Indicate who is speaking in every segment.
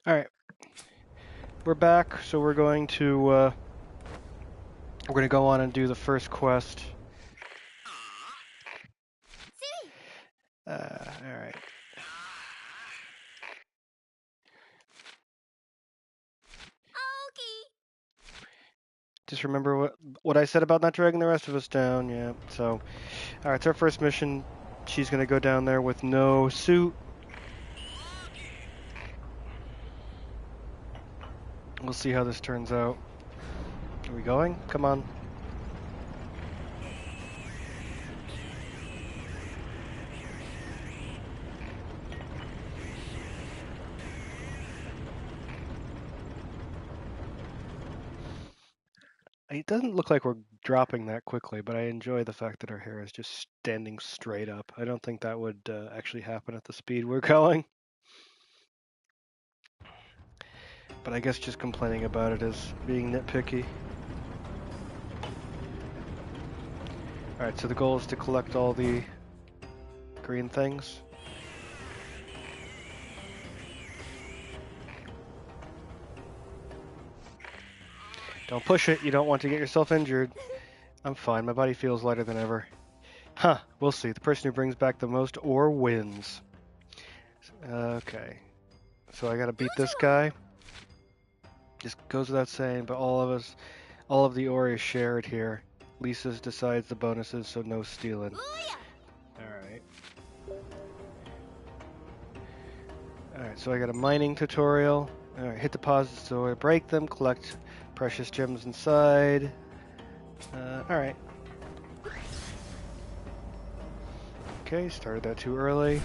Speaker 1: All right, we're back. So we're going to go on and do the first quest. All right. Just remember what I said about not dragging the rest of us down. Yeah. So, all right, it's our first mission. She's going to go down there with no suit. We'll see how this turns out. Are we going? Come on. It doesn't look like we're dropping that quickly, but I enjoy the fact that our hair is just standing straight up. I don't think that would actually happen at the speed we're going. But I guess just complaining about it is being nitpicky. Alright, so the goal is to collect all the green things. Don't push it, you don't want to get yourself injured. I'm fine, my body feels lighter than ever. Huh, we'll see. The person who brings back the most ore wins. Okay. So I gotta beat this guy. Just goes without saying, but all of the ore is shared here. Lisa decides the bonuses, so no stealing. Alright. Alright, so I got a mining tutorial. Alright, hit deposits to break them, collect precious gems inside. Alright. Okay, started that too early.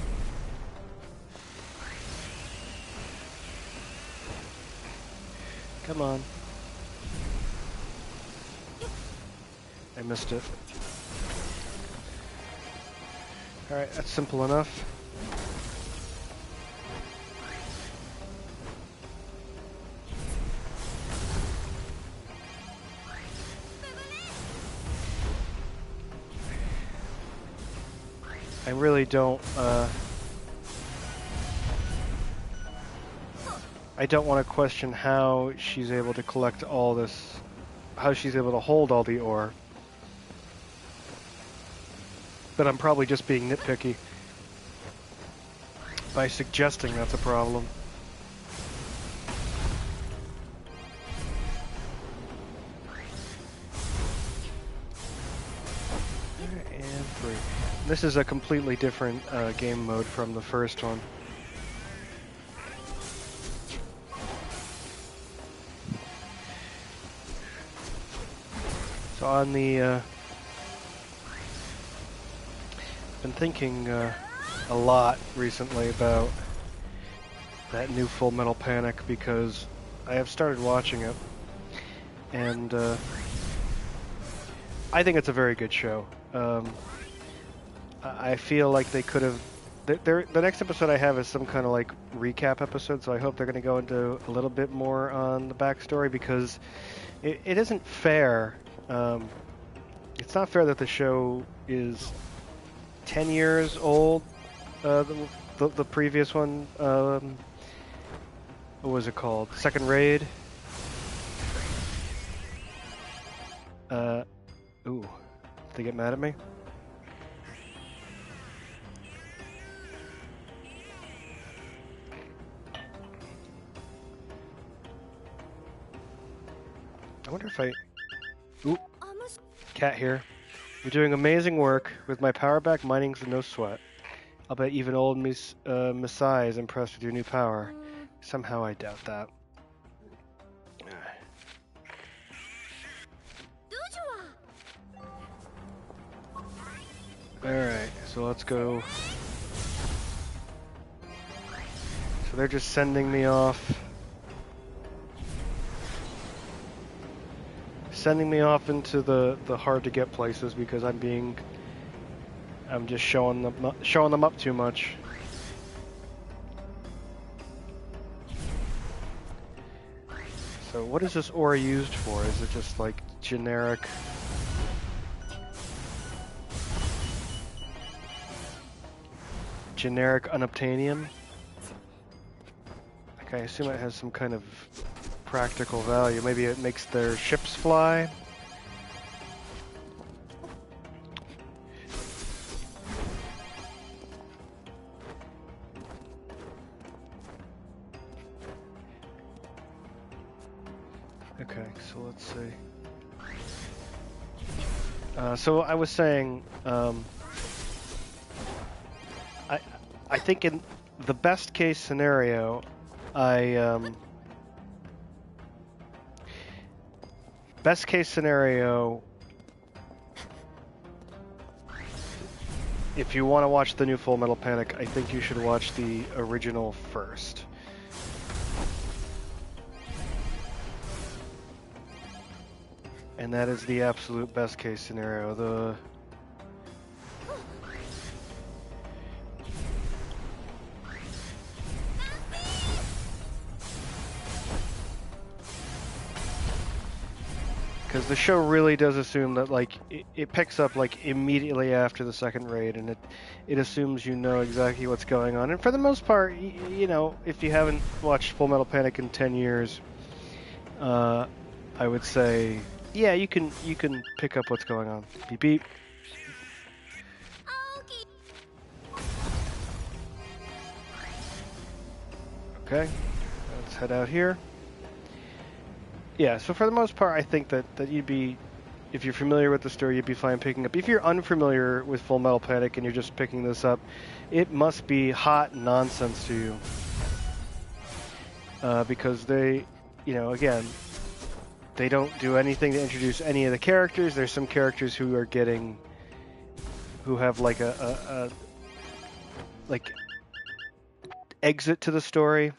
Speaker 1: Come on. I missed it. Alright, that's simple enough. I really don't, I don't want to question how she's able to collect all this, how she's able to hold all the ore. But I'm probably just being nitpicky by suggesting that's a problem. And 3. This is a completely different game mode from the first one. So on the, been thinking a lot recently about that new Full Metal Panic because I have started watching it, and I think it's a very good show. I feel like they could have. The next episode I have is some kind of like recap episode, so I hope they're going to go into a little bit more on the backstory because it isn't fair. It's not fair that the show is 10 years old. The previous one, what was it called? Second Raid. Ooh, did they get mad at me? I wonder if I... Ooh, cat here. You're doing amazing work. With my power back, mining's no sweat. I'll bet even old Masai is impressed with your new power. Somehow I doubt that. Alright, so let's go. So they're just sending me off. Sending me off into the hard to get places because I'm just showing them up too much. So what is this ore used for? Is it just like generic? Generic unobtainium? Okay, I assume it has some kind of practical value. Maybe it makes their ships fly. Okay, so let's see. So I was saying, I think in the best case scenario, best case scenario, if you want to watch the new Full Metal Panic, I think you should watch the original first. And that is the absolute best case scenario. Because the show really does assume that, like, it picks up, like, immediately after the second raid, and it assumes you know exactly what's going on. And for the most part, you know, if you haven't watched Full Metal Panic in 10 years, I would say, yeah, you can pick up what's going on. Beep beep. Okay, let's head out here. Yeah, so for the most part, I think that you'd be, if you're familiar with the story, you'd be fine picking up. If you're unfamiliar with Full Metal Panic and you're just picking this up, it must be hot nonsense to you. Because they, you know, again, they don't do anything to introduce any of the characters. There's some characters who are getting, who have like a like exit to the story.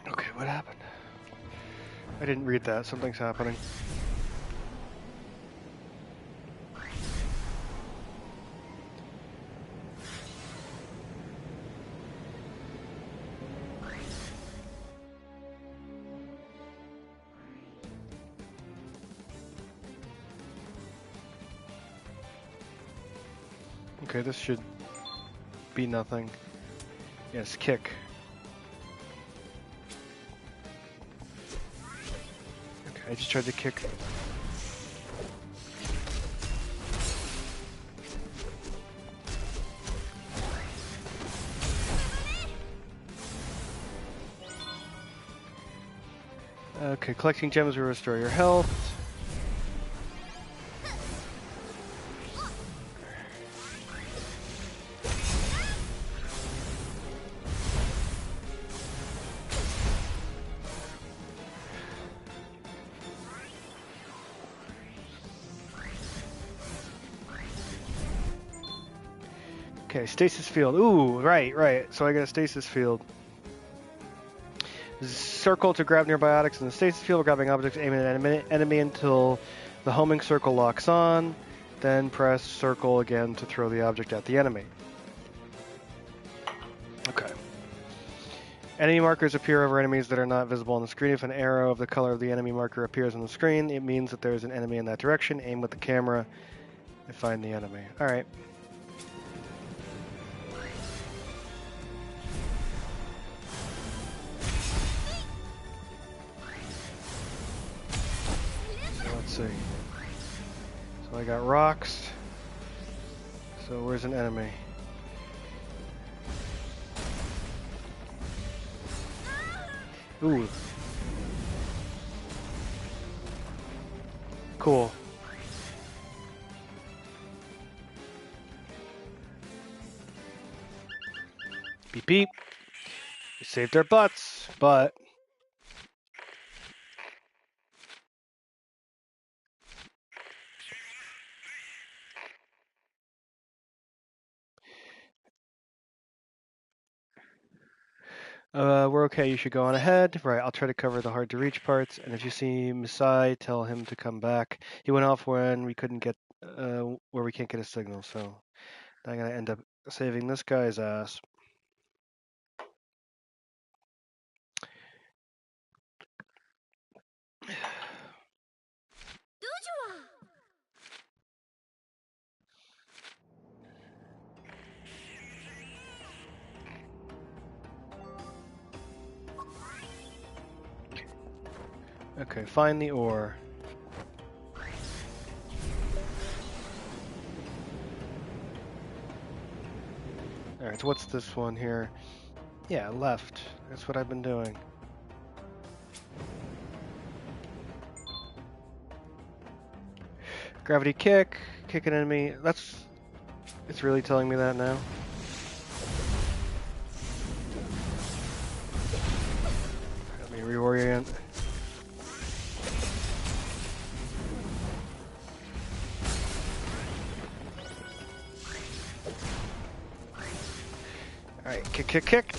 Speaker 1: Okay, what happened? I didn't read that. Something's happening. Okay, this should be nothing. Yes, kick. Okay, I just tried to kick. Okay, collecting gems will restore your health. Okay, stasis field. Ooh, right. So I got a stasis field. Circle to grab nearby objects in the stasis field, grabbing objects aiming at an enemy until the homing circle locks on. Then press circle again to throw the object at the enemy. Okay. Enemy markers appear over enemies that are not visible on the screen. If an arrow of the color of the enemy marker appears on the screen, it means that there is an enemy in that direction. Aim with the camera and find the enemy. Alright. Let's see. So I got rocks. So where's an enemy? Ooh. Cool. Beep beep. We saved our butts, but we're okay. You should go on ahead. Right, I'll try to cover the hard to reach parts. And if you see Misai, tell him to come back. He went off when we couldn't get, where we can't get a signal. So I'm gonna end up saving this guy's ass. Okay, find the ore. Alright, so what's this one here? Yeah, left. That's what I've been doing. Gravity kick, kick an enemy. It's really telling me that now. Let me reorient. Alright, kick, kick, kick.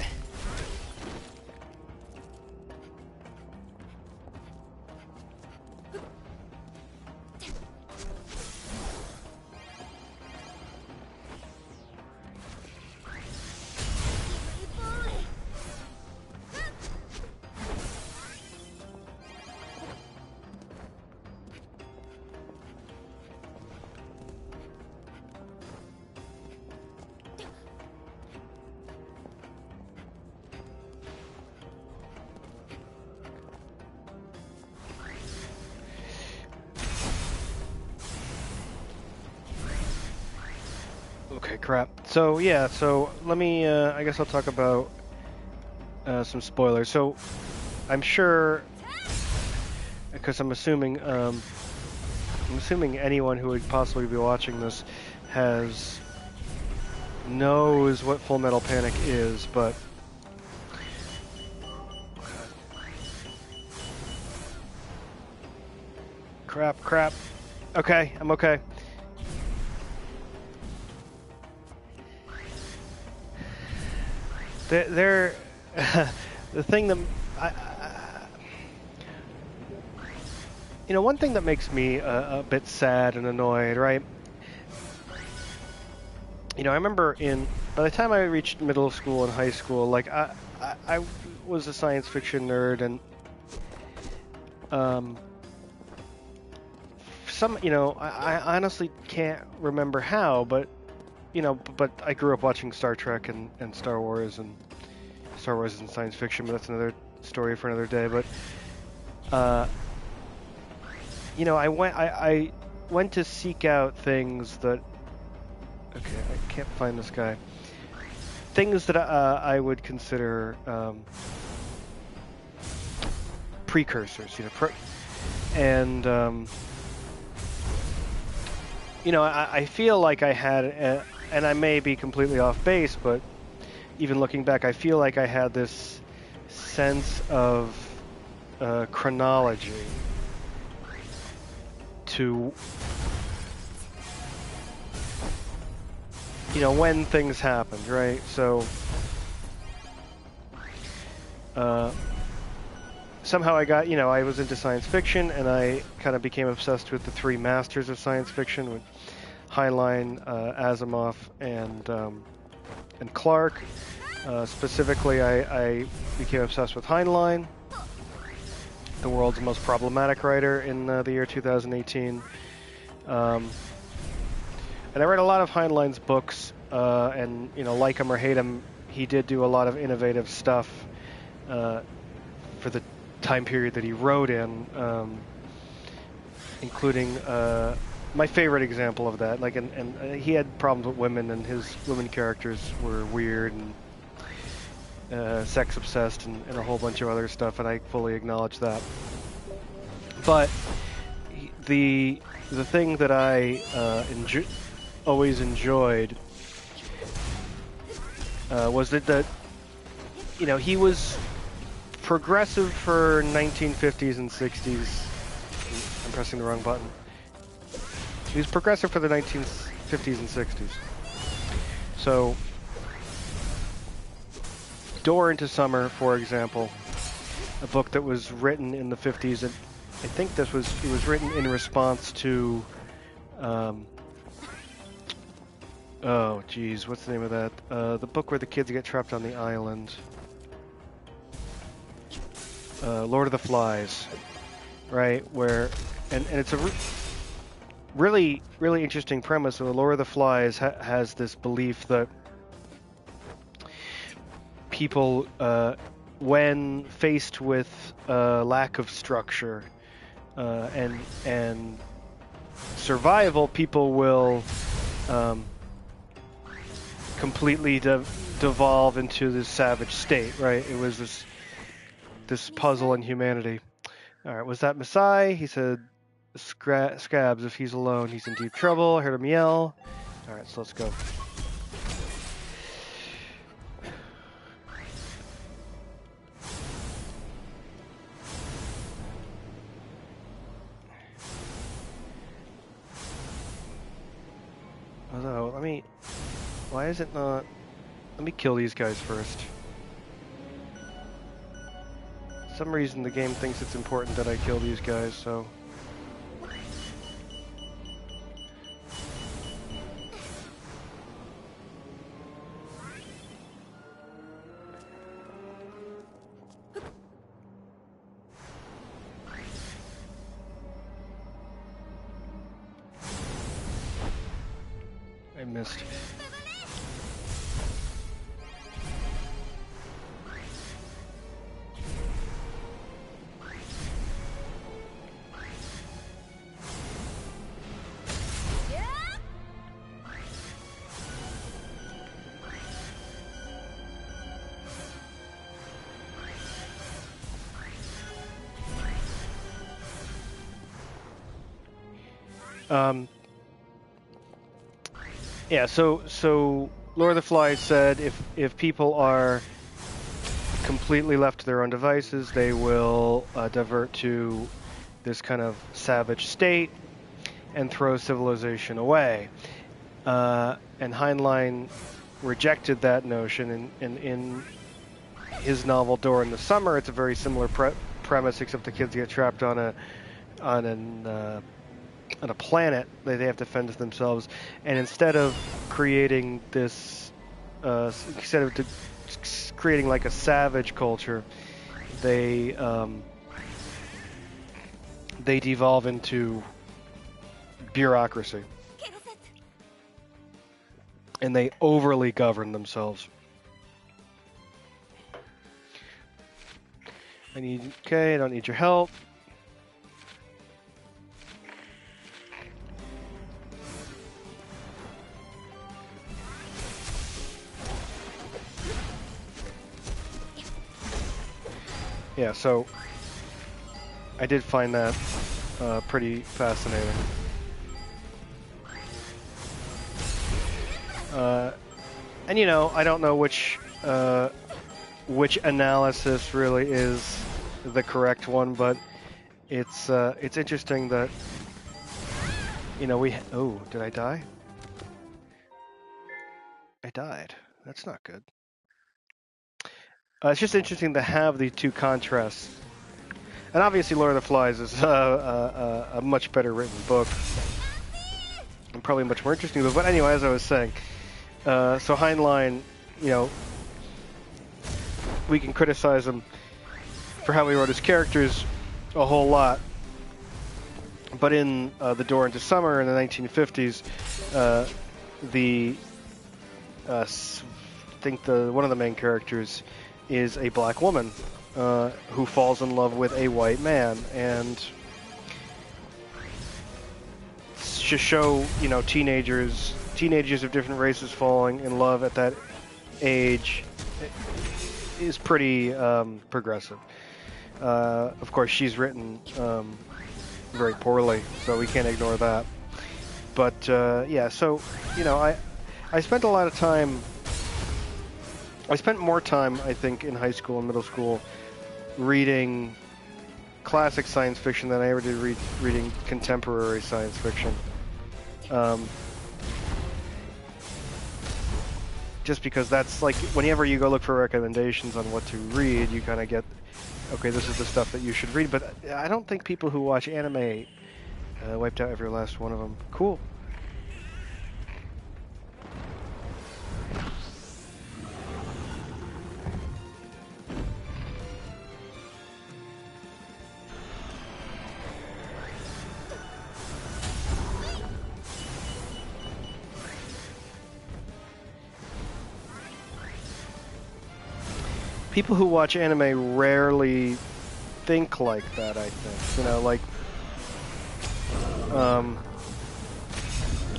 Speaker 1: Okay, crap. So, yeah, so let me, I guess I'll talk about some spoilers. So, I'm sure, because I'm assuming anyone who would possibly be watching this knows what Full Metal Panic is, but crap. Okay, I'm okay. They're the thing that one thing that makes me a bit sad and annoyed, right? I remember by the time I reached middle school and high school, like I was a science fiction nerd, and I honestly can't remember how, but but I grew up watching Star Trek and Star Wars, and Star Wars isn't science fiction, but that's another story for another day. But I went to seek out things that. Okay, I can't find this guy. Things that I would consider precursors, and I feel like I had, and I may be completely off base, but even looking back, I feel like I had this sense of chronology to, when things happened, right? So somehow I got, I was into science fiction, and I kind of became obsessed with the three masters of science fiction, with Heinlein, Asimov, and Clarke. Specifically, I became obsessed with Heinlein, the world's most problematic writer in the year 2018. And I read a lot of Heinlein's books, and like him or hate him, he did do a lot of innovative stuff for the time period that he wrote in, including my favorite example of that. Like, and he had problems with women, and his women characters were weird and sex obsessed, and a whole bunch of other stuff, and I fully acknowledge that. But the thing that I always enjoyed was that he was progressive for 1950s and 60s. I'm pressing the wrong button. He was progressive for the 1950s and 60s. So, Door into Summer, for example, a book that was written in the 50s, and I think it was written in response to, oh geez, what's the name of that? The book where the kids get trapped on the island. Lord of the Flies, right? Where, and it's a really, really interesting premise. So Lord of the Flies has this belief that people when faced with lack of structure and survival, people will completely devolve into this savage state, right? It was this puzzle in humanity. All right, was that Masai? He said, Scabs, if he's alone, he's in deep trouble. I heard him yell. All right, so let's go. Although, why is it not? Let me kill these guys first. For some reason the game thinks it's important that I kill these guys, so... I missed. Yeah, so Lord of the Flies said if people are completely left to their own devices, they will divert to this kind of savage state and throw civilization away. And Heinlein rejected that notion. In his novel Door in the Summer, it's a very similar premise, except the kids get trapped on a planet that they have to fend themselves, and instead of creating this, creating like a savage culture, they devolve into bureaucracy, and they overly govern themselves. I don't need your help. Yeah, so I did find that pretty fascinating. And I don't know which analysis really is the correct one, but it's interesting that oh, did I die? I died. That's not good. It's just interesting to have the two contrasts. And obviously Lord of the Flies is a much better written book. And probably much more interesting book. But anyway, as I was saying, so Heinlein, we can criticize him for how he wrote his characters a whole lot. But in The Door into Summer in the 1950s, I think one of the main characters is a black woman who falls in love with a white man, and to show teenagers of different races falling in love at that age is pretty progressive. Of course, she's written very poorly, so we can't ignore that. But yeah, so I spent a lot of time. I spent more time, I think, in high school and middle school reading classic science fiction than I ever did reading contemporary science fiction. Just because that's like, whenever you go look for recommendations on what to read, you kind of get, okay, this is the stuff that you should read. But I don't think people who watch anime wiped out every last one of them. Cool. People who watch anime rarely think like that, I think. You know, like,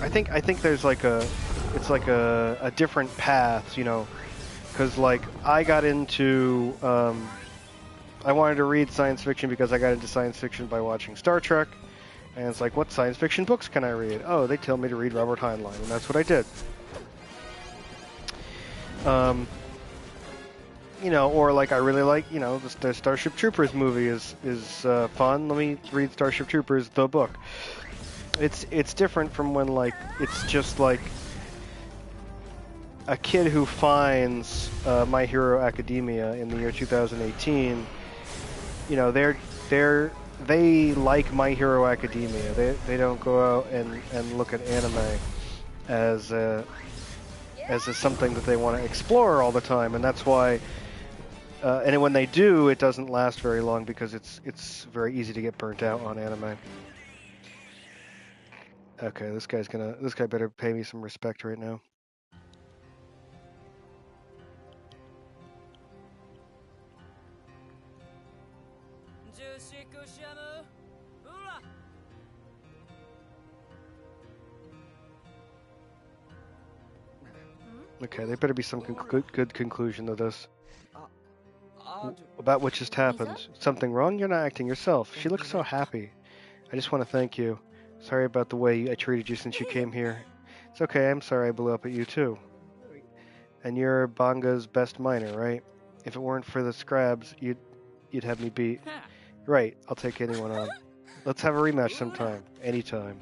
Speaker 1: I think there's like it's like a different path, you know, because like I got into, I wanted to read science fiction because I got into science fiction by watching Star Trek, and it's like, what science fiction books can I read? Oh, they tell me to read Robert Heinlein, and that's what I did. You know, or like I really like, you know, the Starship Troopers movie is fun. Let me read Starship Troopers, the book. It's different from when like it's just like a kid who finds My Hero Academia in the year 2018. You know, they like My Hero Academia. They don't go out and look at anime as something that they want to explore all the time, and that's why. And when they do, it doesn't last very long because it's very easy to get burnt out on anime. Okay, this guy better pay me some respect right now. Okay, there better be some good conclusion to this. About what just happened. Something wrong? You're not acting yourself. She looks so happy. I just want to thank you. Sorry about the way I treated you since you came here. It's okay, I'm sorry I blew up at you too. And you're Banga's best miner, right? If it weren't for the scrabs, you'd have me beat. Right, I'll take anyone on. Let's have a rematch sometime. Anytime.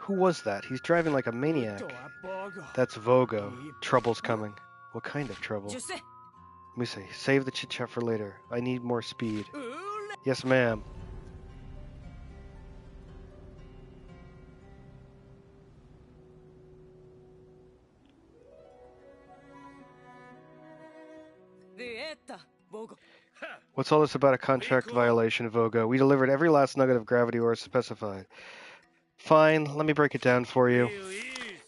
Speaker 1: Who was that? He's driving like a maniac. That's Vogo. Trouble's coming. What kind of trouble? Muse, save the chit-chat for later. I need more speed. Yes, ma'am. What's all this about a contract violation, Vogo? We delivered every last nugget of gravity ore specified. Fine, let me break it down for you.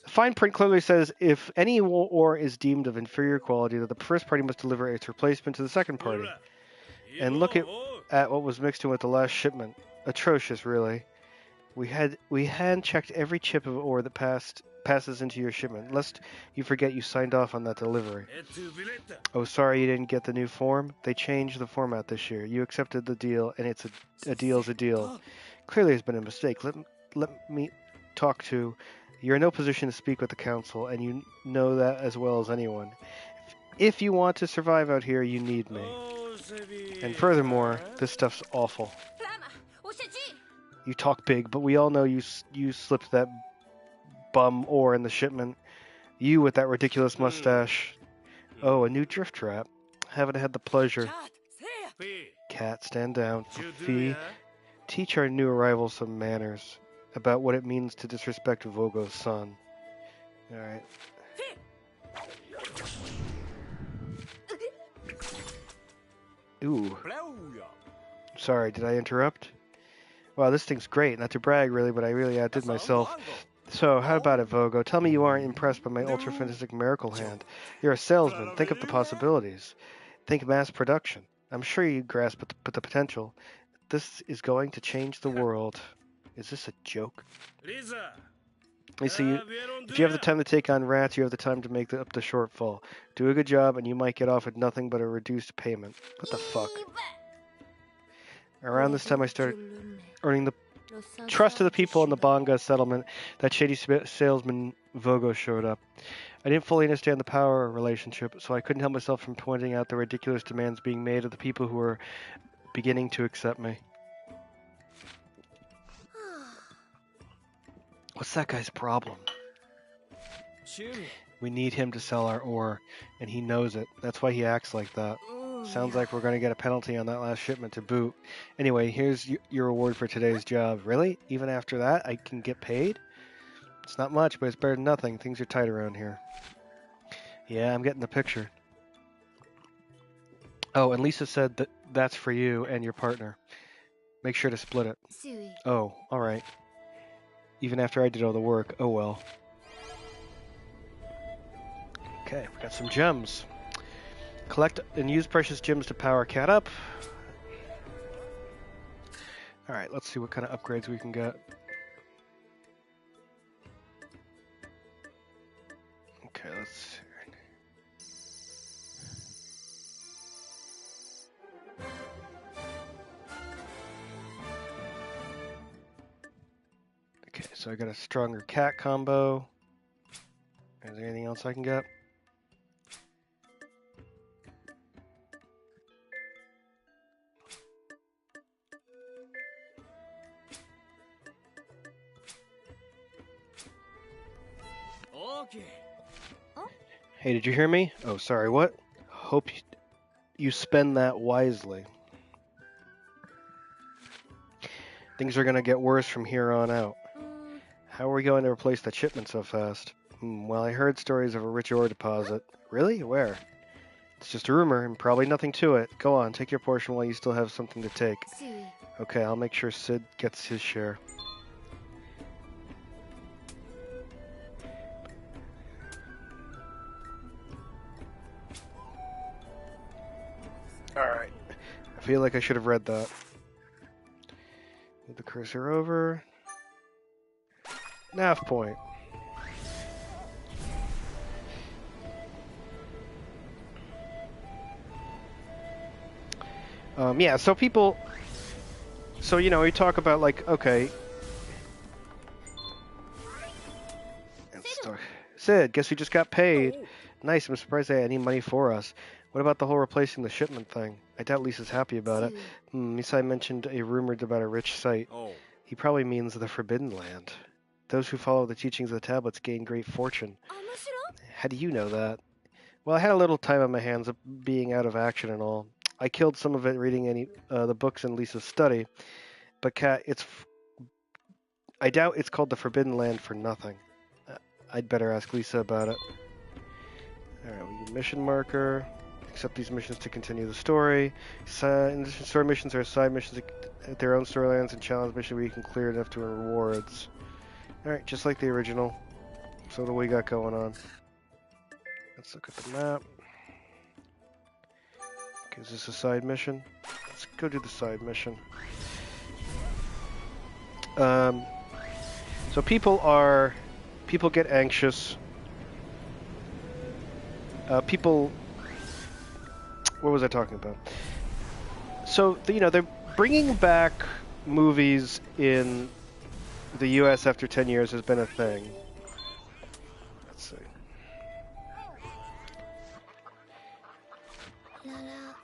Speaker 1: The fine print clearly says if any ore is deemed of inferior quality, that the first party must deliver its replacement to the second party. And look at what was mixed in with the last shipment. Atrocious, really. We hand-checked every chip of ore that passes into your shipment, lest you forget you signed off on that delivery. Oh, sorry you didn't get the new form? They changed the format this year. You accepted the deal, and it's a deal's a deal. Clearly, it's been a mistake. Let me talk to... You're in no position to speak with the council, and you know that as well as anyone. If you want to survive out here, you need me. And furthermore, this stuff's awful. You talk big, but we all know you slipped that bum ore in the shipment. You with that ridiculous mustache. Oh, a new drift trap. Haven't had the pleasure. Cat, stand down. Fee, teach our new arrival some manners about what it means to disrespect Vogo's son. Alright. Ooh. Sorry, did I interrupt? Wow, this thing's great. Not to brag, really, but I really outdid myself. So, how about it, Vogo? Tell me you aren't impressed by my ultra-fantastic miracle hand. You're a salesman. Think of the possibilities. Think mass production. I'm sure you grasp the potential. This is going to change the world. Is this a joke? You see, if you have the time to take on rats, you have the time to make up the shortfall. Do a good job, and you might get off with nothing but a reduced payment. What the fuck? Around this time, I started earning the trust of the people in the Banga settlement. That shady salesman Vogo showed up. I didn't fully understand the power relationship, so I couldn't help myself from pointing out the ridiculous demands being made of the people who were beginning to accept me. What's that guy's problem? We need him to sell our ore, and he knows it. That's why he acts like that. Sounds like we're going to get a penalty on that last shipment to boot. Anyway, here's your reward for today's job. Really? Even after that, I can get paid? It's not much, but it's better than nothing. Things are tight around here. Yeah, I'm getting the picture. Oh, and Lisa said that that's for you and your partner. Make sure to split it.
Speaker 2: Sui.
Speaker 1: Oh, alright. Even after I did all the work, oh well. Okay, we got some gems. Collect and use precious gems to power Cat up. Alright, let's see what kind of upgrades we can get. Okay, let's see. Okay, so I got a stronger cat combo. Is there anything else I can get?
Speaker 3: Okay.
Speaker 1: Hey, did you hear me? Oh, sorry, what? Hope you spend that wisely. Things are gonna get worse from here on out. How are we going to replace that shipment so fast? Well, I heard stories of a rich ore deposit. Really? Where? It's just a rumor, and probably nothing to it. Go on, take your portion while you still have something to take.
Speaker 2: Sui.
Speaker 1: Okay, I'll make sure Sid gets his share. Alright. I feel like I should have read that. Move the cursor over. Nav point. Yeah, so people... So, you know, we talk about, like, okay... Sid, guess we just got paid. Nice, I'm surprised they had any money for us. What about the whole replacing the shipment thing? I doubt Lisa's happy about it. Misai mentioned a rumor about a rich site. He probably means the Forbidden Land. Those who follow the teachings of the tablets gain great fortune. How do you know that? Well, I had a little time on my hands of being out of action and all. I killed some of it reading the books in Lisa's study. But Kat, I doubt it's called the Forbidden Land for nothing. I'd better ask Lisa about it. Alright, we do mission marker. Accept these missions to continue the story. Story missions are side missions at their own storylines, and challenge mission where you can clear enough to earn rewards. Alright, just like the original. So what do we got going on? Let's look at the map. Okay, is this a side mission? Let's go do the side mission. So people get anxious. What was I talking about? So, you know, they're bringing back movies in the U.S. after 10 years has been a thing. Let's see.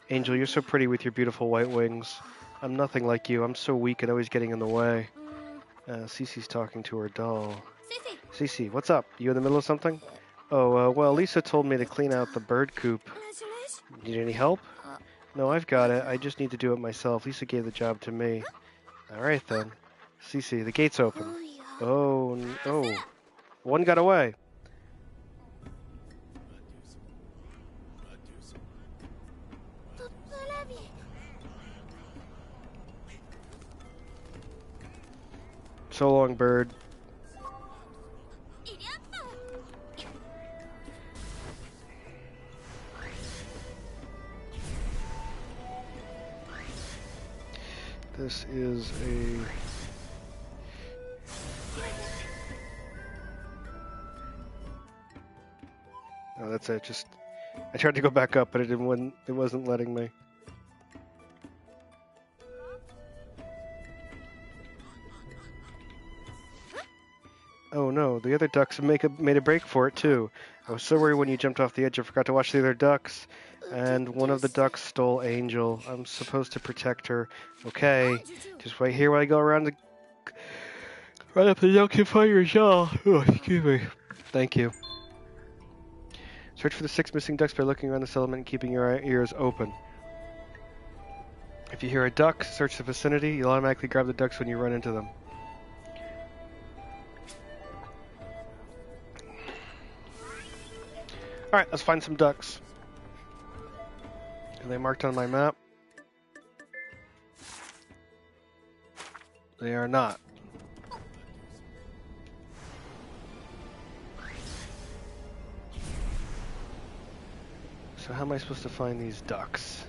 Speaker 1: Angel, you're so pretty with your beautiful white wings. I'm nothing like you. I'm so weak and always getting in the way. Cece's talking to her doll. Cece, what's up? You in the middle of something? Oh, well, Lisa told me to clean out the bird coop. Need any help? No, I've got it. I just need to do it myself. Lisa gave the job to me. Alright then. Cece, the gate's open. Oh. One got away. So long, bird. This is a... Oh, that's it. Just... I tried to go back up, but it wasn't letting me. Oh no, the other ducks made a break for it too. I was so worried when you jumped off the edge I forgot to watch the other ducks. And one of the ducks stole Angel. I'm supposed to protect her. Okay, just wait here while I go around the... Right up the duck and find your shawl. Oh, excuse me. Thank you. Search for the 6 missing ducks by looking around the settlement and keeping your ears open. If you hear a duck, search the vicinity. You'll automatically grab the ducks when you run into them. Alright, let's find some ducks. Are they marked on my map? They are not. So how am I supposed to find these ducks?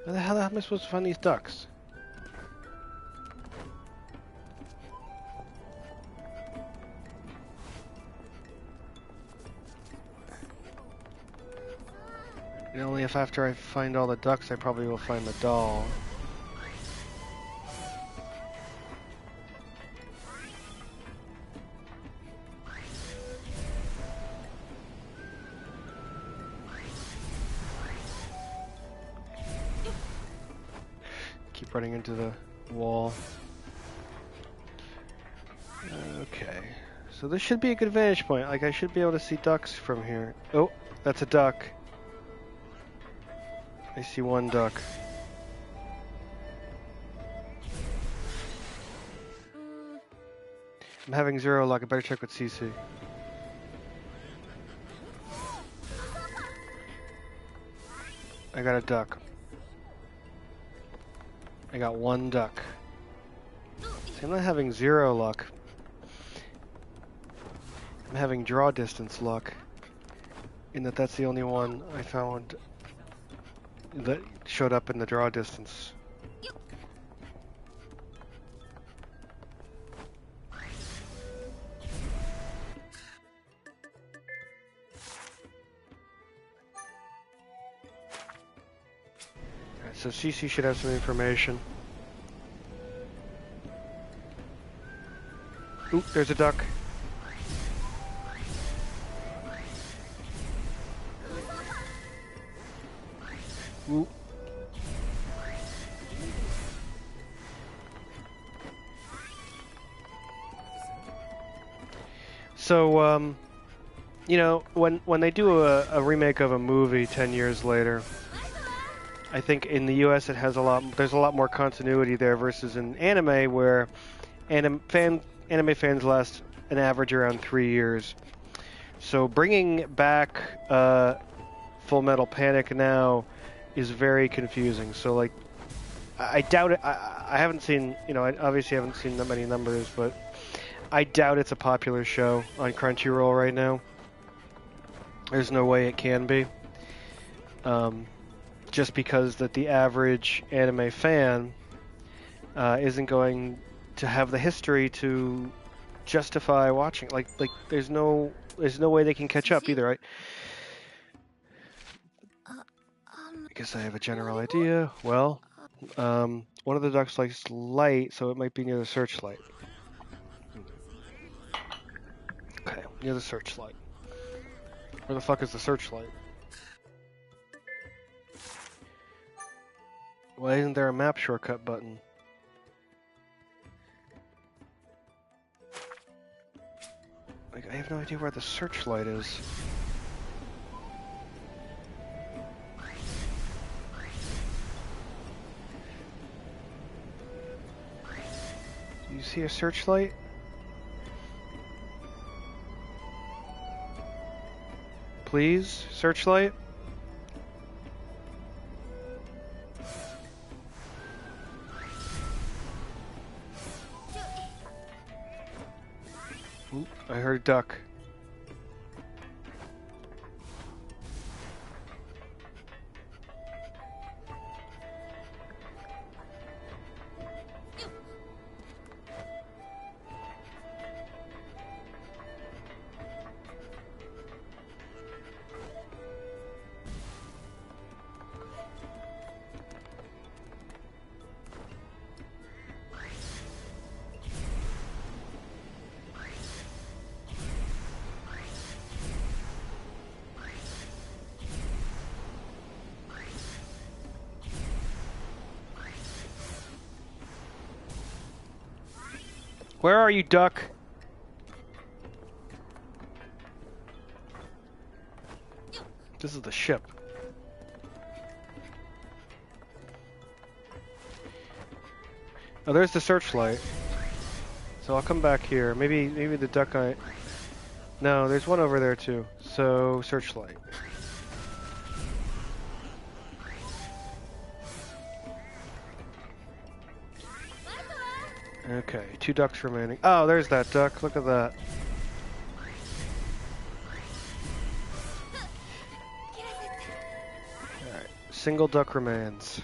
Speaker 1: Where the hell am I supposed to find these ducks? And only if after I find all the ducks I probably will find the doll. Keep running into the wall. Okay. So this should be a good vantage point. Like, I should be able to see ducks from here. Oh, that's a duck. I see one duck. I'm having 0 luck. I better check with CC. I got a duck. I got one duck. See, I'm not having 0 luck. I'm having draw distance luck. In that that's the only one I found that showed up in the draw distance. Alright, so CC should have some information. Oop, there's a duck. Oop. So, you know, when they do a remake of a movie 10 years later, I think in the US it has there's a lot more continuity there versus in anime where anime fans last an average around 3 years. So bringing back Full Metal Panic now is very confusing. So like, I doubt it. I haven't seen, you know, I obviously haven't seen that many numbers, but I doubt it's a popular show on Crunchyroll right now. There's no way it can be. Just because that the average anime fan isn't going to have the history to justify watching. Like there's no way they can catch up either, right? I guess I have a general idea. Well, one of the ducks likes light, so it might be near the searchlight. Okay, near the searchlight. Where the fuck is the searchlight? Why isn't there a map shortcut button? Like, I have no idea where the searchlight is. Do you see a searchlight? Please, searchlight? Oop, I heard a duck. Where are you, duck? This is the ship. Oh, there's the searchlight. So I'll come back here. Maybe the duck eye. No, there's one over there too. So searchlight. Okay, 2 ducks remaining. Oh, there's that duck. Look at that. Alright, single duck remains.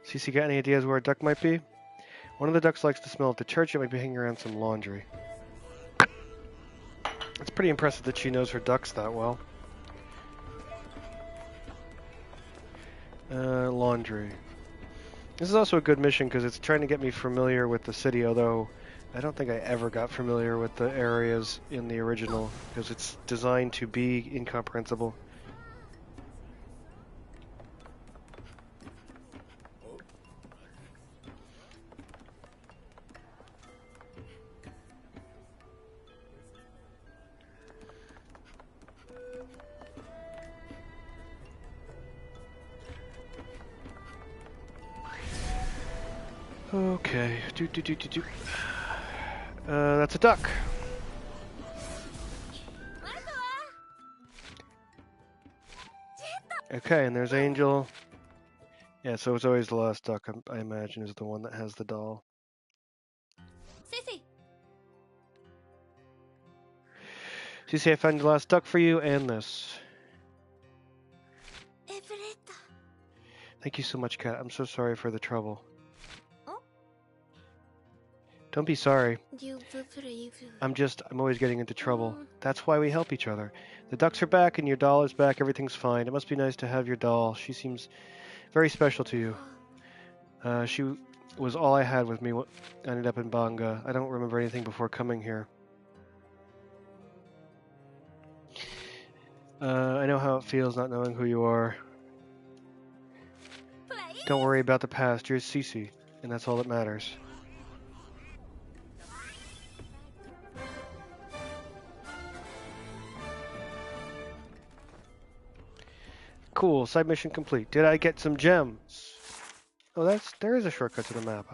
Speaker 1: Cece, got any ideas where a duck might be? One of the ducks likes to smell at the church. It might be hanging around some laundry. It's pretty impressive that she knows her ducks that well. Laundry. This is also a good mission because it's trying to get me familiar with the city, although I don't think I ever got familiar with the areas in the original because it's designed to be incomprehensible. Okay. That's a duck. Okay, and there's Angel. Yeah, so it's always the last duck, I imagine, is the one that has the doll. Cece, I found the last duck for you and this. Thank you so much, Kat. I'm so sorry for the trouble. Don't be sorry. I'm always getting into trouble. That's why we help each other. The ducks are back and your doll is back. Everything's fine. It must be nice to have your doll. She seems very special to you. She was all I had with me when I ended up in Banga. I don't remember anything before coming here. I know how it feels not knowing who you are. Don't worry about the past. You're Cece, and that's all that matters. Cool, side mission complete. Did I get some gems? Oh, there is a shortcut to the map.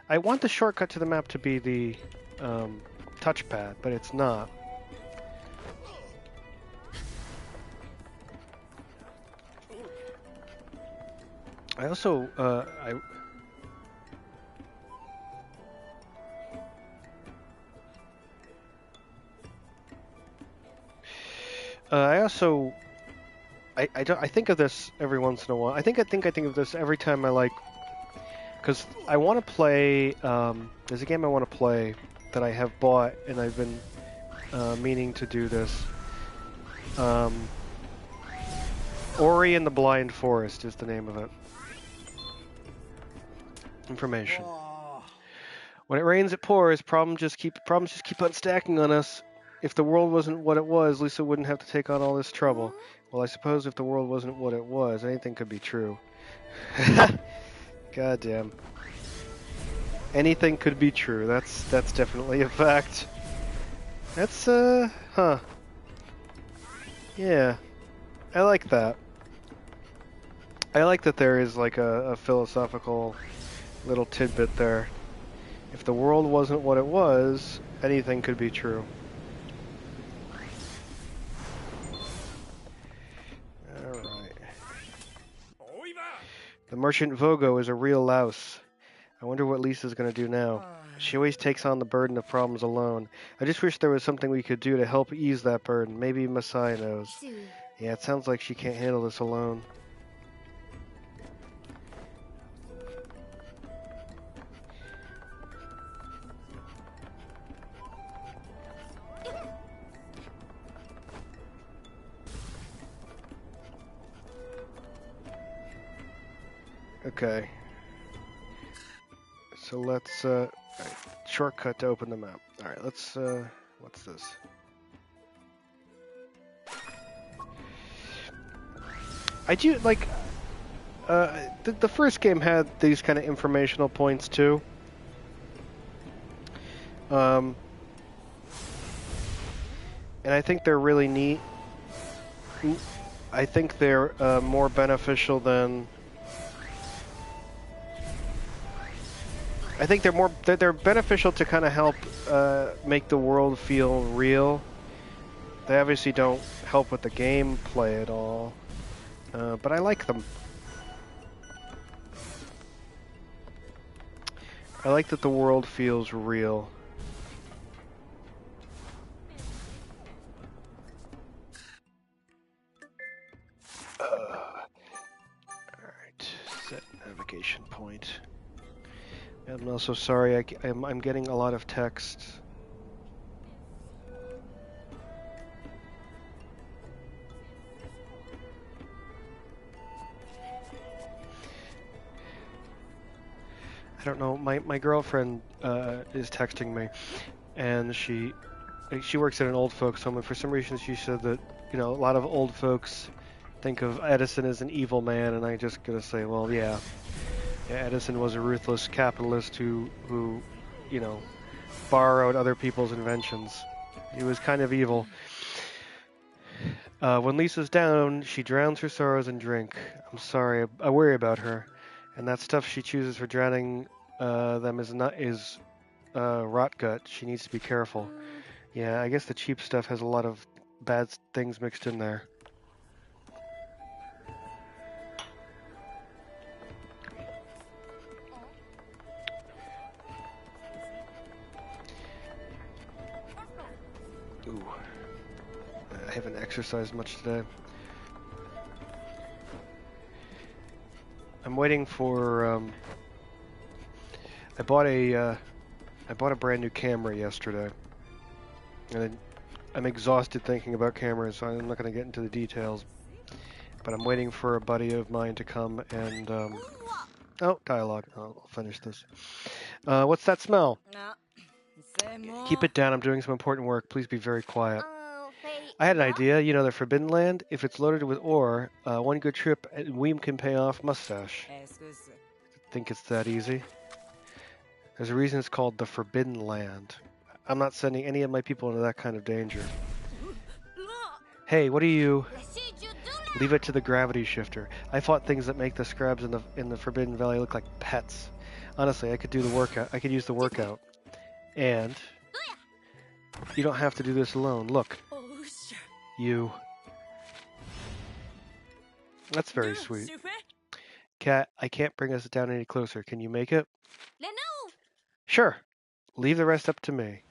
Speaker 1: I want the shortcut to the map to be the touchpad, but it's not. I also I think of this every once in a while. I think of this every time because I want to play. There's a game I want to play that I have bought, and I've been meaning to do this. Ori and the Blind Forest is the name of it. Information. When it rains, it pours. Problems just keep on stacking on us. If the world wasn't what it was, Lisa wouldn't have to take on all this trouble. Well, I suppose if the world wasn't what it was, anything could be true. Goddamn. Anything could be true. That's definitely a fact. That's, huh. Yeah. I like that. I like that there is like a philosophical little tidbit there. If the world wasn't what it was, anything could be true. Alright. The merchant Vogo is a real louse. I wonder what Lisa's gonna do now. She always takes on the burden of problems alone. I just wish there was something we could do to help ease that burden. Maybe Masai knows. Yeah, it sounds like she can't handle this alone. Okay. So let's, alright, shortcut to open the map. Alright, let's, what's this? I do, like, the first game had these kind of informational points too. And I think they're really neat. I think they're more beneficial than... I think they're beneficial to kind of help make the world feel real. They obviously don't help with the gameplay at all, but I like them. I like that the world feels real. Alright, set navigation point. I'm also sorry, I'm getting a lot of text. I don't know, my girlfriend is texting me, and she works at an old folks home, and for some reason she said that, you know, a lot of old folks think of Edison as an evil man, and I just gotta say, well, yeah, Edison was a ruthless capitalist who, you know, borrowed other people's inventions. He was kind of evil. When Lisa's down, she drowns her sorrows in drink. I'm sorry, I worry about her. And that stuff she chooses for drowning them is rot gut. She needs to be careful. Yeah, I guess the cheap stuff has a lot of bad things mixed in there. Ooh. I haven't exercised much today. I'm waiting for, I bought a brand new camera yesterday. And I'm exhausted thinking about cameras, so I'm not going to get into the details. But I'm waiting for a buddy of mine to come and, oh, dialogue. I'll finish this. What's that smell? Keep it down, I'm doing some important work. Please be very quiet. I had an idea, you know, the Forbidden Land, if it's loaded with ore, one good trip and we can pay off Mustache. Think it's that easy? There's a reason it's called the Forbidden Land. I'm not sending any of my people into that kind of danger. Hey, what are you? Leave it to the gravity shifter. I fought things that make the scrubs in the Forbidden Valley look like pets. Honestly, I could do the workout. I could use the workout. And you don't have to do this alone. Look. You. That's very sweet. Cat, I can't bring us down any closer. Can you make it? Sure. Leave the rest up to me.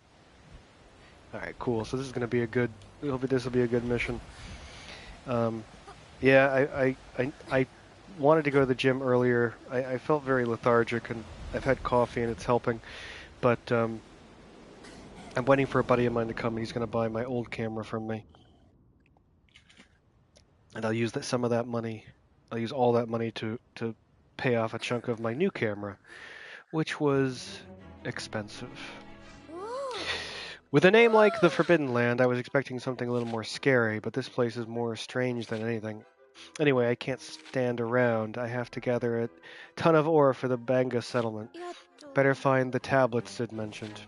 Speaker 1: Alright, cool. So this is going to be a good... Hopefully this will be a good mission. Yeah, I wanted to go to the gym earlier. I felt very lethargic, and I've had coffee, and it's helping. But I'm waiting for a buddy of mine to come, and he's going to buy my old camera from me. And I'll use some of that money. I'll use all that money to pay off a chunk of my new camera, which was expensive. With a name like the Forbidden Land, I was expecting something a little more scary, but this place is more strange than anything. Anyway, I can't stand around. I have to gather a ton of ore for the Banga settlement. Better find the tablets Sid mentioned.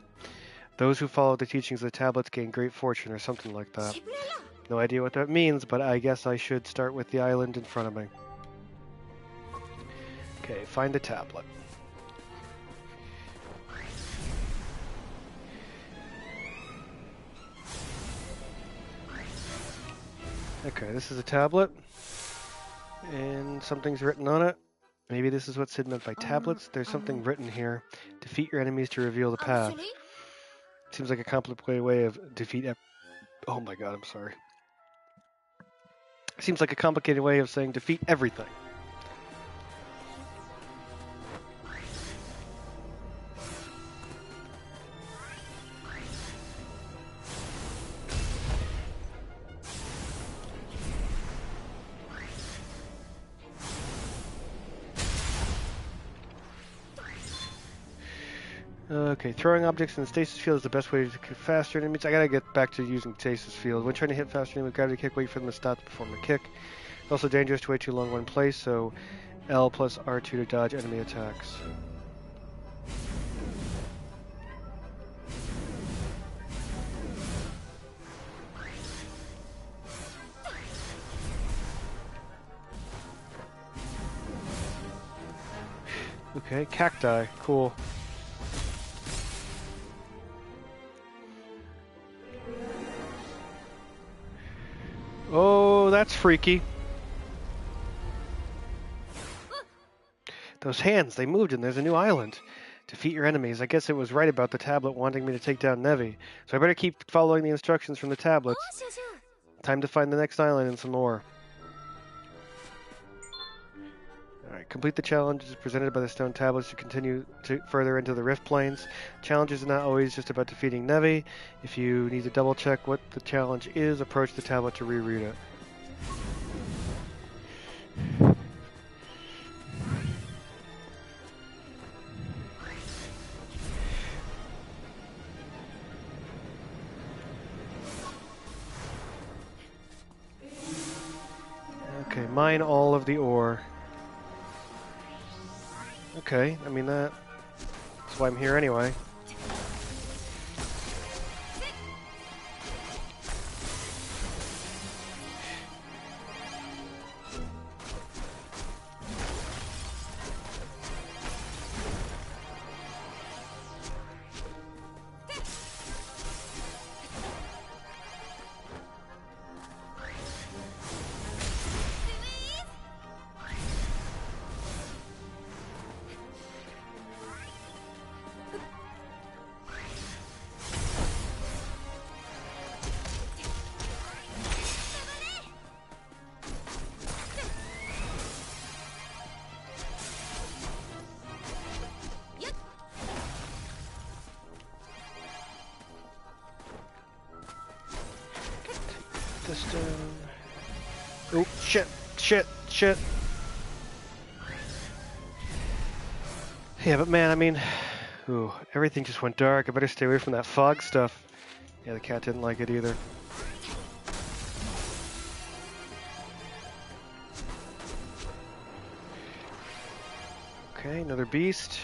Speaker 1: Those who follow the teachings of the tablets gain great fortune or something like that. No idea what that means, but I guess I should start with the island in front of me. Okay, find the tablet. Okay, this is a tablet, and something's written on it. Maybe this is what Sid meant by tablets. There's something written here. Defeat your enemies to reveal the path. Seems like a complicated way of oh my god, I'm sorry. Seems like a complicated way of saying defeat everything. Okay, throwing objects in the stasis field is the best way to kick faster enemies. I gotta get back to using stasis field. When trying to hit faster enemies, gravity kick, wait for them to stop to perform the kick. It's also dangerous to wait too long in one place, so L plus R2 to dodge enemy attacks. Okay, cacti, cool. Oh, that's freaky. Those hands, they moved and there's a new island. Defeat your enemies. I guess it was right about the tablet wanting me to take down Nevi. So I better keep following the instructions from the tablets. Time to find the next island and some more. Alright, complete the challenges presented by the stone tablets to continue further into the Rift Plains. Challenges are not always just about defeating Nevi. If you need to double check what the challenge is, approach the tablet to reread it. Okay, mine all of the ore. Okay, I mean that's why I'm here anyway. This down. Oh, shit. Yeah, but man, I mean, ooh, everything just went dark. I better stay away from that fog stuff. Yeah, the cat didn't like it either. Okay, another beast.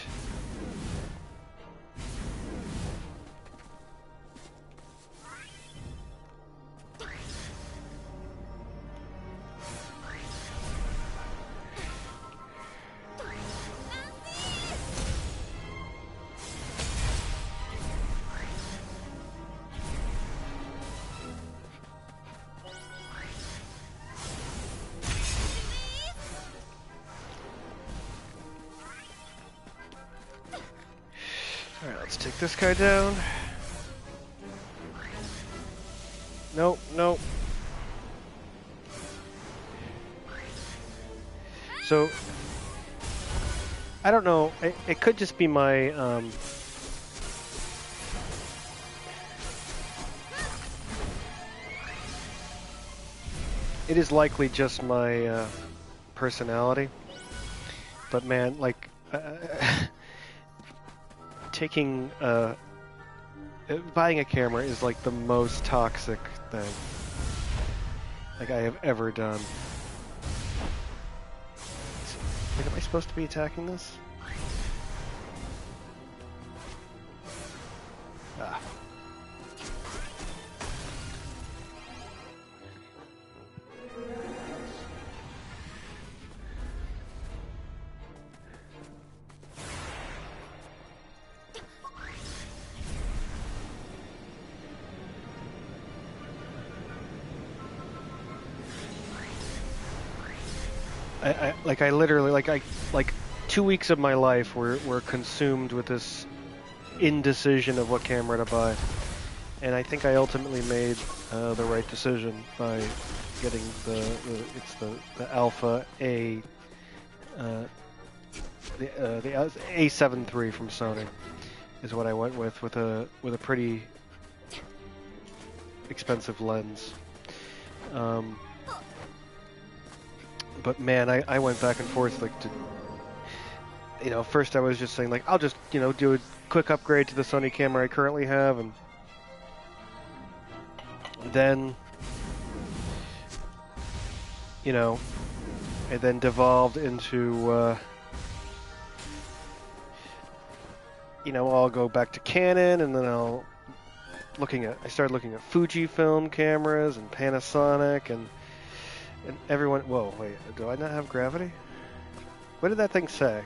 Speaker 1: Alright, let's take this guy down. Nope. So, I don't know, it could just be my, it is likely just my, personality. But man, like, buying a camera is like the most toxic thing like I have ever done. Like, am I supposed to be attacking this? Ah. I literally, like 2 weeks of my life were consumed with this indecision of what camera to buy, and I think I ultimately made the right decision by getting the Alpha A, the A7 III from Sony is what I went with a pretty expensive lens. But man, I went back and forth like you know, first I was just saying, like, I'll just, you know, do a quick upgrade to the Sony camera I currently have, and then, you know, it then devolved into, you know, I'll go back to Canon, and then I started looking at Fujifilm cameras and Panasonic, and everyone, whoa, wait, do I not have gravity? What did that thing say?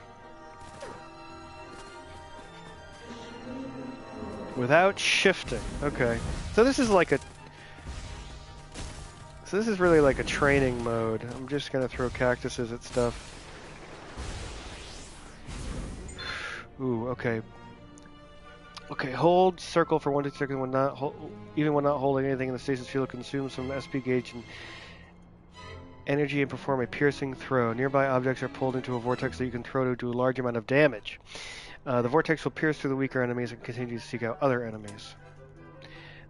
Speaker 1: Without shifting. Okay. So this is really like a training mode. I'm just gonna throw cactuses at stuff. Ooh, okay. Okay, hold circle for 1 to 2 seconds even when not holding anything in the stasis field. Consume some SP gauge and energy and perform a piercing throw. Nearby objects are pulled into a vortex that you can throw to do a large amount of damage. The vortex will pierce through the weaker enemies and continue to seek out other enemies.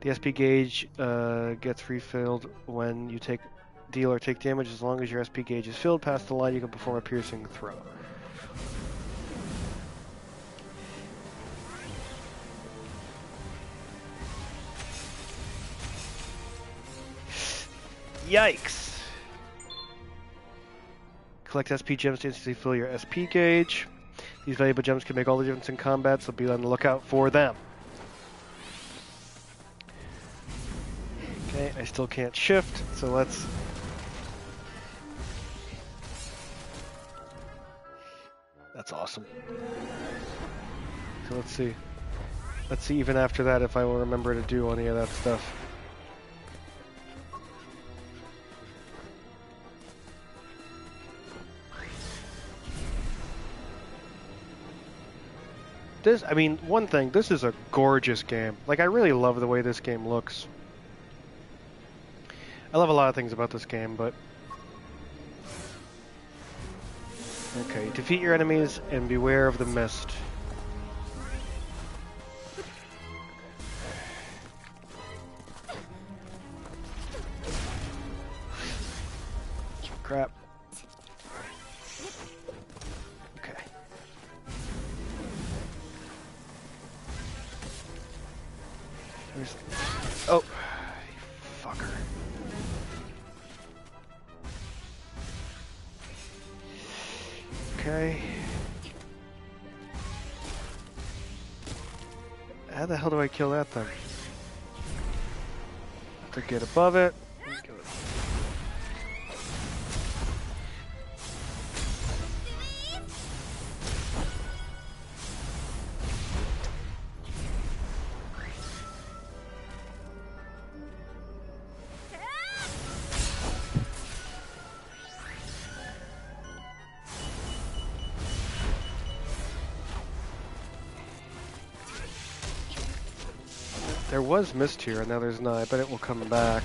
Speaker 1: The SP gauge gets refilled when you deal or take damage. As long as your SP gauge is filled past the line, you can perform a piercing throw. Yikes! Collect SP gems to instantly fill your SP gauge. These valuable gems can make all the difference in combat, so be on the lookout for them. Okay, I still can't shift, so let's... That's awesome. So let's see. Let's see even after that if I will remember to do any of that stuff. I mean, one thing, this is a gorgeous game. Like, I really love the way this game looks. I love a lot of things about this game, but... Okay, defeat your enemies and beware of the mist. Crap. Okay. Oh, fucker. Okay. How the hell do I kill that thing? Have to get above it. There was mist here, and now there's not. I bet it will come back.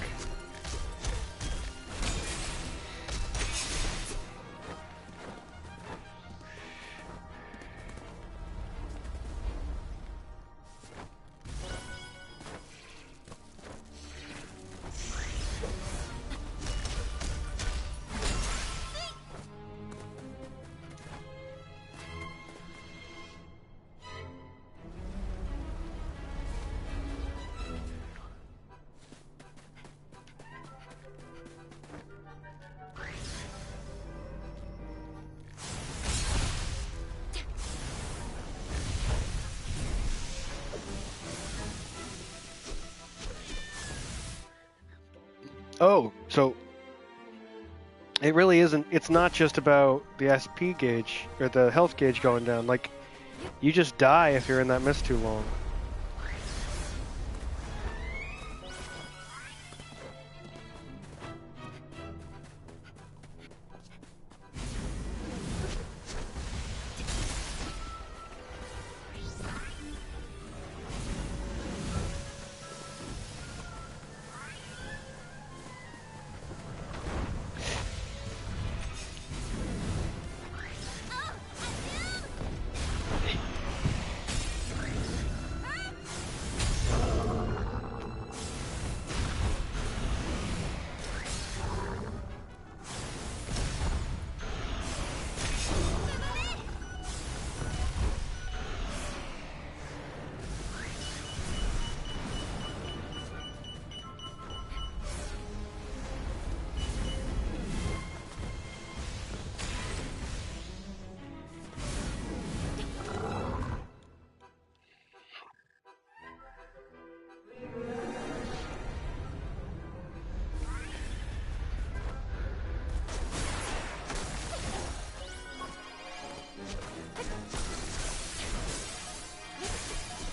Speaker 1: Oh, so it really isn't, it's not just about the SP gauge, or the health gauge going down. Like, you just die if you're in that mist too long.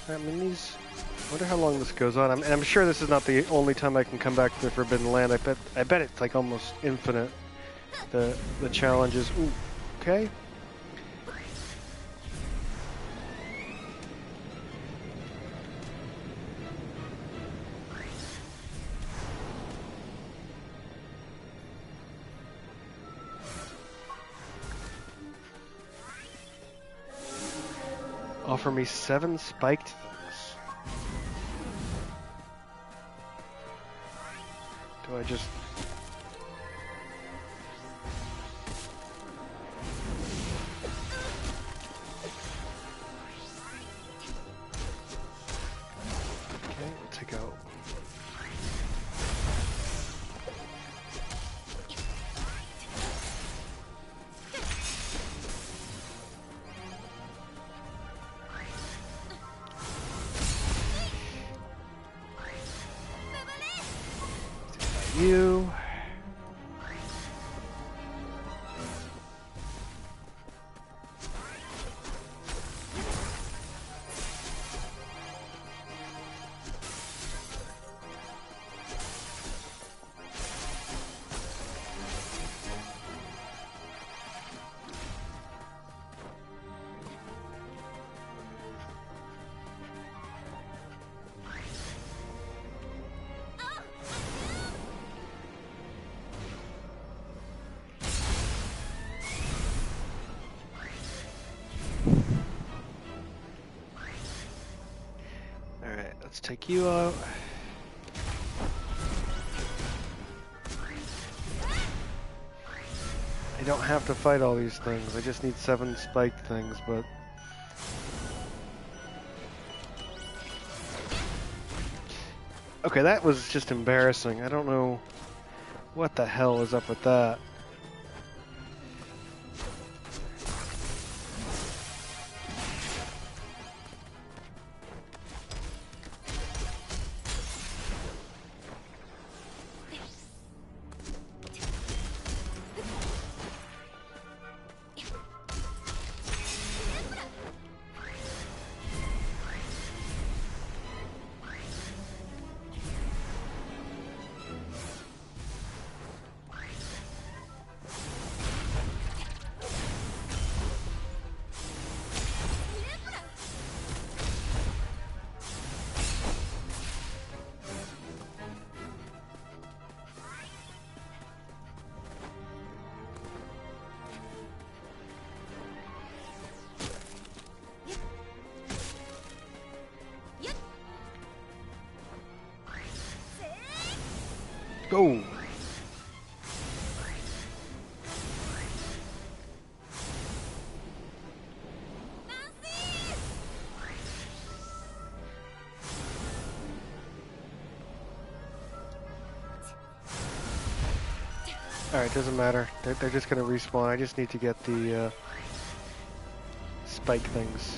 Speaker 1: I mean, these... I wonder how long this goes on. I'm sure this is not the only time I can come back to the Forbidden Land. I bet it's like almost infinite. The challenges. Ooh, okay. Offer me 7 spiked things. Do I just... Okay, we'll take out... You. Alright, let's take you out. I don't have to fight all these things. I just need 7 spiked things, but... Okay, that was just embarrassing. I don't know what the hell is up with that. Go! Alright, doesn't matter. They're just gonna respawn. I just need to get the spike things.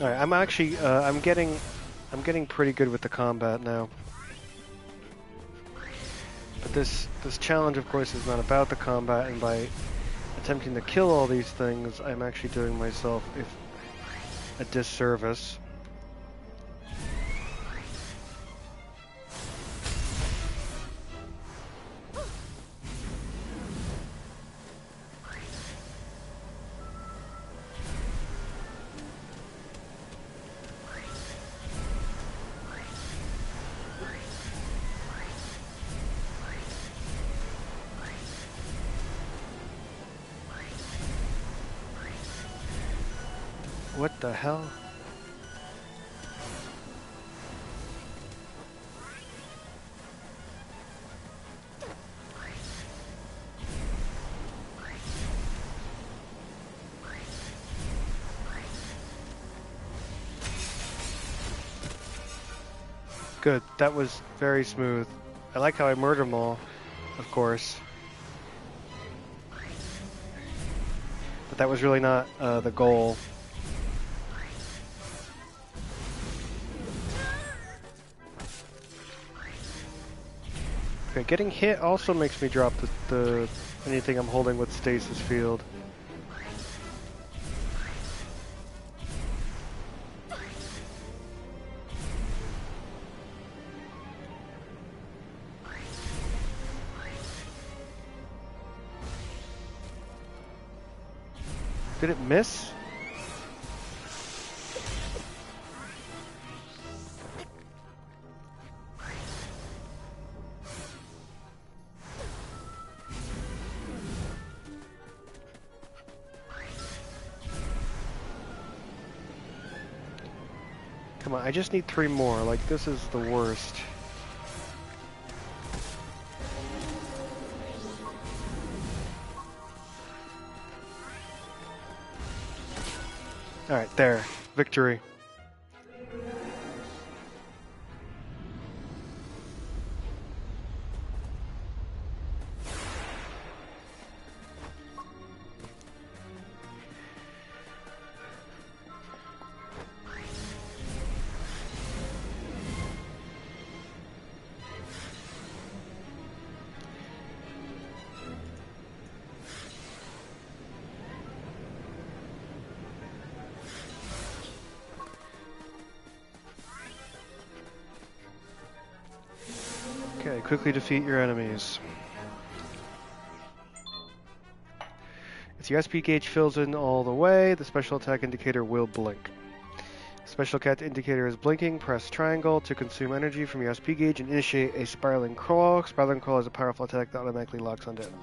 Speaker 1: Alright, I'm actually, I'm getting pretty good with the combat now. But this challenge, of course, is not about the combat, and by attempting to kill all these things, I'm actually doing myself a disservice. What the hell? Good. That was very smooth. I like how I murdered them all, of course. But that was really not the goal. Okay, getting hit also makes me drop the anything I'm holding with stasis field. Did it miss? Come on, I just need 3 more. Like, this is the worst. Alright, there. Victory. Okay, quickly defeat your enemies. If the SP gauge fills in all the way, the special attack indicator will blink. Special attack indicator is blinking. Press triangle to consume energy from your SP gauge and initiate a spiraling crawl. Spiraling crawl is a powerful attack that automatically locks onto enemies.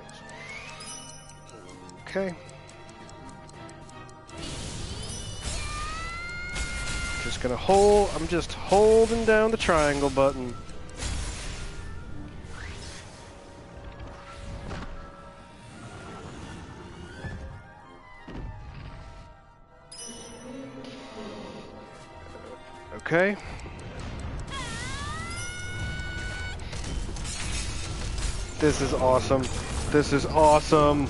Speaker 1: Okay. Just gonna hold. I'm just holding down the triangle button. Okay. This is awesome. This is awesome.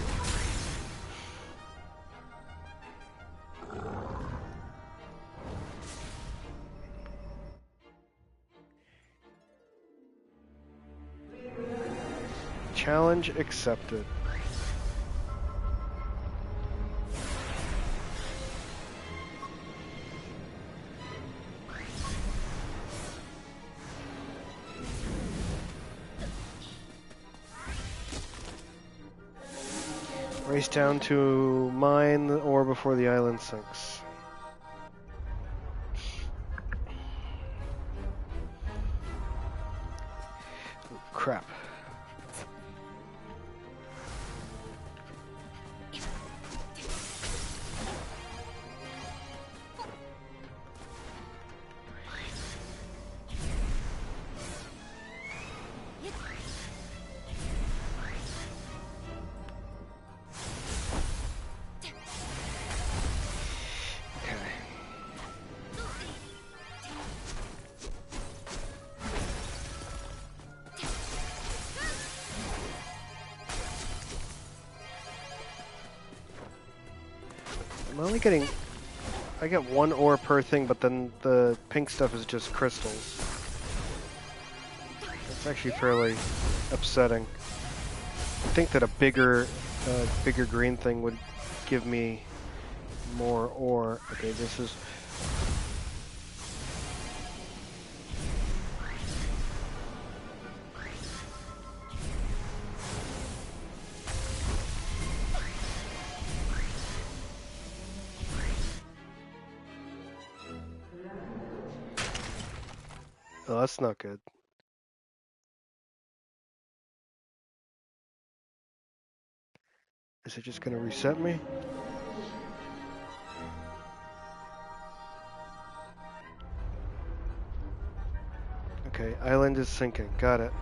Speaker 1: Challenge accepted. Race down to mine the ore before the island sinks. Oh, crap. I'm only getting... I get 1 ore per thing, but then the pink stuff is just crystals. That's actually fairly upsetting. I think that a bigger green thing would give me more ore. Okay, this is... Oh, that's not good. Is it just going to reset me? Okay, island is sinking. Got it.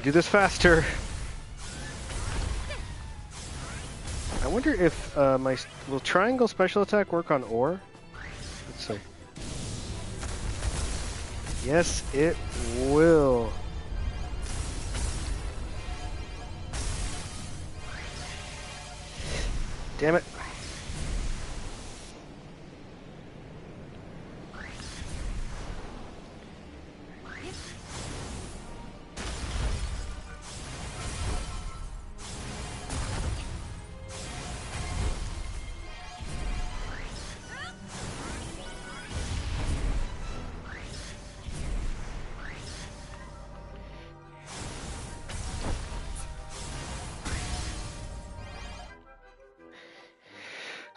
Speaker 1: can do this faster. I wonder if will triangle special attack work on ore? Let's see. Yes, it will. Damn it.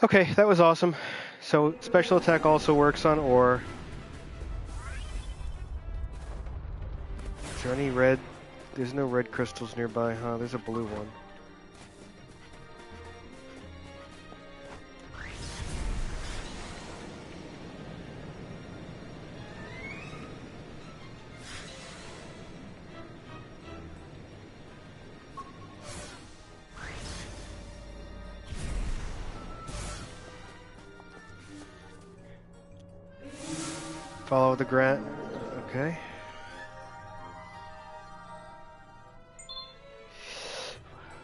Speaker 1: Okay, that was awesome. So special attack also works on ore. Is there any red? There's no red crystals nearby, huh? There's a blue one. Follow the grant. Okay.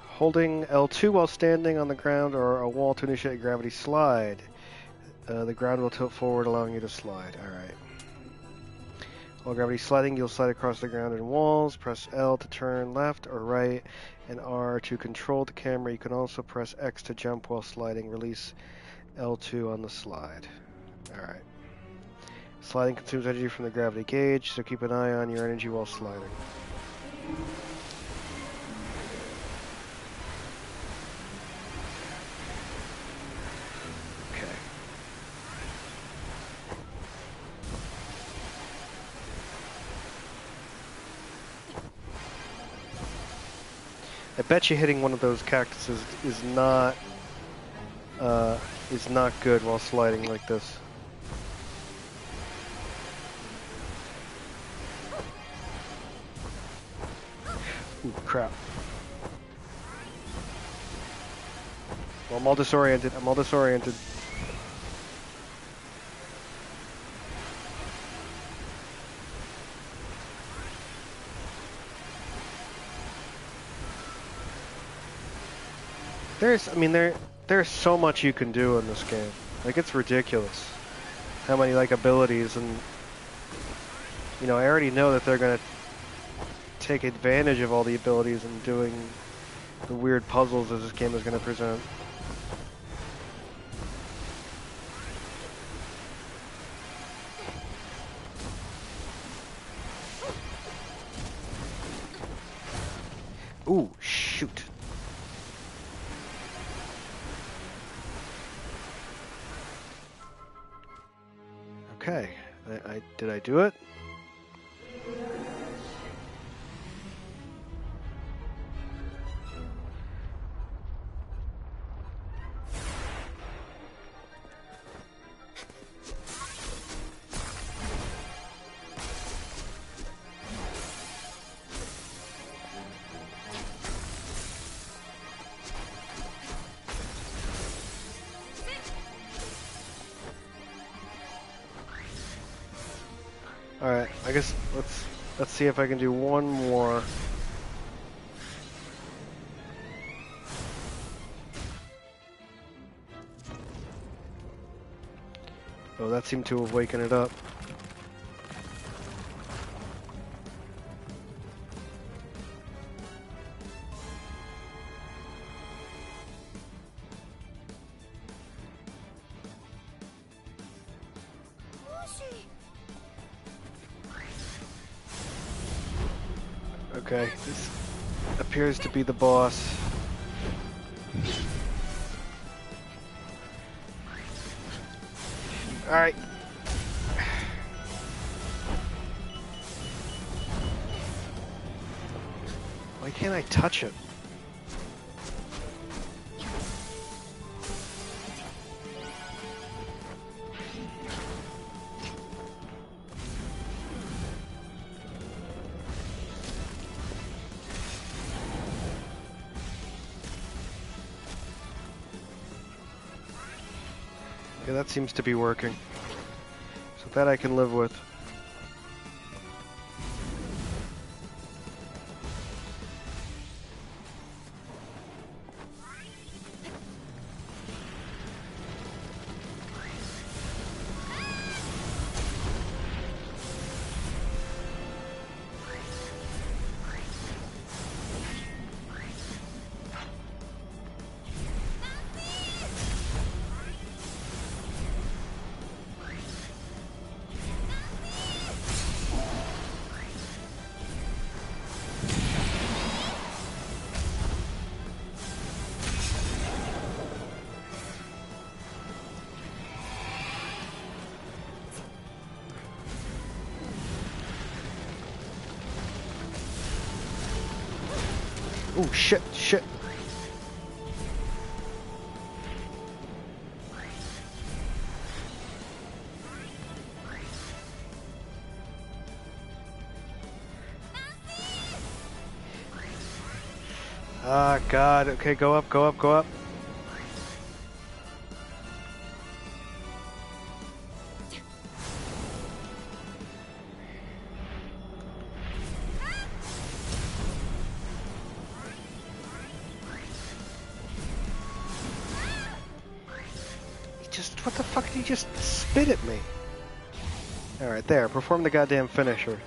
Speaker 1: Holding L2 while standing on the ground or a wall to initiate a gravity slide. The ground will tilt forward, allowing you to slide. Alright. While gravity sliding, you'll slide across the ground and walls. Press L to turn left or right, and R to control the camera. You can also press X to jump while sliding. Release L2 on the slide. Alright. Sliding consumes energy from the gravity gauge, so keep an eye on your energy while sliding. Okay. I bet you hitting one of those cactuses is not good while sliding like this. Ooh, crap. Well, I'm all disoriented. There's so much you can do in this game. Like, it's ridiculous how many, like, abilities, and, you know, I already know that they're gonna take advantage of all the abilities and doing the weird puzzles that this game is going to present. Ooh, shoot. Okay, did I do it? Alright, I guess let's see if I can do one more. Oh, that seemed to have waken it up. Okay, this appears to be the boss. Alright. Why can't I touch it? Okay, that seems to be working. So that I can live with. Oh, shit, shit. Ah, God. Okay, go up, go up, go up. What the fuck did he just spit at me? Alright, there. Perform the goddamn finisher.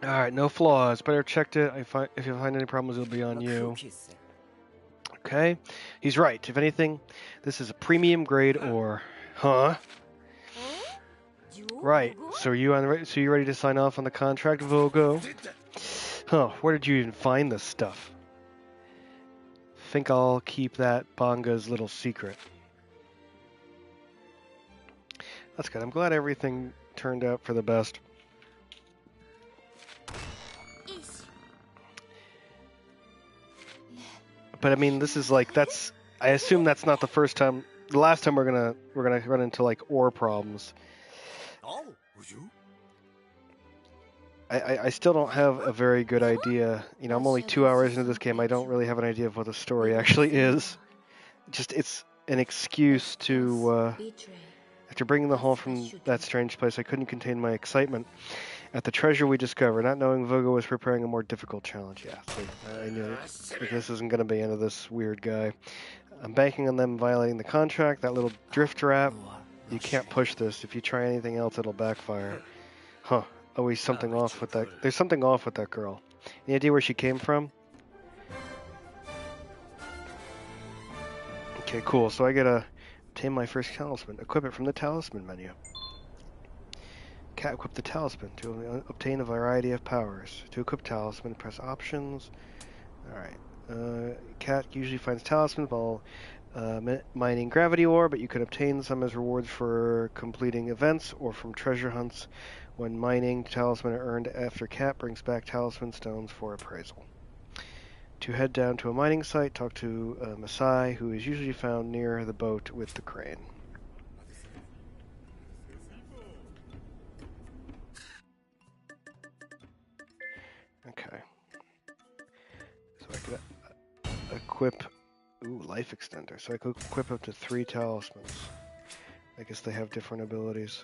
Speaker 1: Alright, no flaws. Better check it. If you find any problems, it'll be on you. Okay. He's right. If anything, this is a premium grade ore. Huh? Right. So you ready to sign off on the contract, Vogo? Huh. Where did you even find this stuff? Think I'll keep that Banga's little secret. That's good. I'm glad everything turned out for the best. But I mean, this is like I assume that's not the first time. The last time we're gonna run into like ore problems. I still don't have a very good idea. You know, I'm only 2 hours into this game. I don't really have an idea of what the story actually is. Just it's an excuse to. After bringing the haul from that strange place, I couldn't contain my excitement at the treasure we discovered, not knowing Vogo was preparing a more difficult challenge. Yeah, see, I knew it. This isn't going to be into this weird guy. I'm banking on them violating the contract. That little drift trap. You can't push this. If you try anything else, it'll backfire. Huh. Always something off with that. There's something off with that girl. Any idea where she came from? Okay, cool. So I gotta obtain my first talisman. Equip it from the talisman menu. Cat equip the talisman to obtain a variety of powers. To equip talisman, press options. Alright. Cat usually finds talismans while mining gravity ore, but you can obtain some as rewards for completing events or from treasure hunts. When mining, talisman are earned after Cat brings back talisman stones for appraisal. To head down to a mining site, talk to Masai, who is usually found near the boat with the crane. Okay. So I could equip... Ooh, life extender. So I could equip up to 3 talismans. I guess they have different abilities.